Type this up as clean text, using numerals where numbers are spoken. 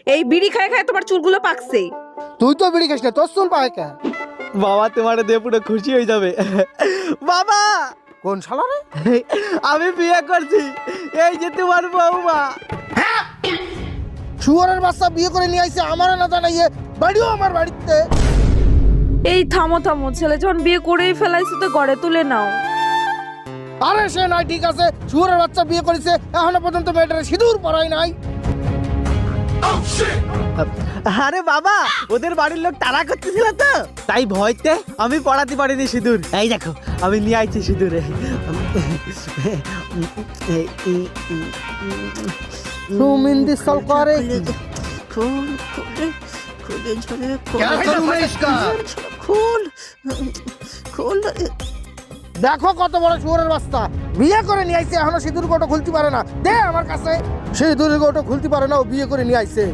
এই বিড়ি খায় খায় তোমার চুলগুলো পাকছে। তুই তো বিড়ি খাস না, তোর চুল পায় কে? বাবা তোমার দিয়ে পুরো খুশি হয়ে যাবে। বাবা কোন শালা রে? আমি বিয়ে করছি, এই যে তোমার বৌমা। শুয়োরের বাচ্চা বিয়ে করে নিয়ে আইছে আমার না জানাইয়ে, বাড়িও আমার বাড়িতে। এই থামো থামো, ছেলে যখন বিয়ে করেই ফেলাইছে তো ঘরে তুলে নাও। আরে সে নাই, ঠিক আছে, শুয়োরের বাচ্চা বিয়ে করেছে, এখনো পর্যন্ত মেয়েটারে সিঁদুর পরাই নাই। আরে বাবা, ওদের বাড়ির লোক তাড়া করতেছিল তো, তাই ভয়তে আমি পড়াতে পারিনি সিঁদুর। এই দেখো আমি নিয়ে আইছি সিঁদুরে। সুমিন্দি সল করে খুল খুলে খুলে ঝরে খুল। দেখো কত বড় শুয়োরের বাচ্চা, বিয়ে করে নিয়ে আইছে, এখনো সিঁদুর গোটো খুলতে পারে না। দে আমার কাছে, সিঁদুরের গোটো খুলতে পারে না, ও বিয়ে করে নিয়ে আইছে।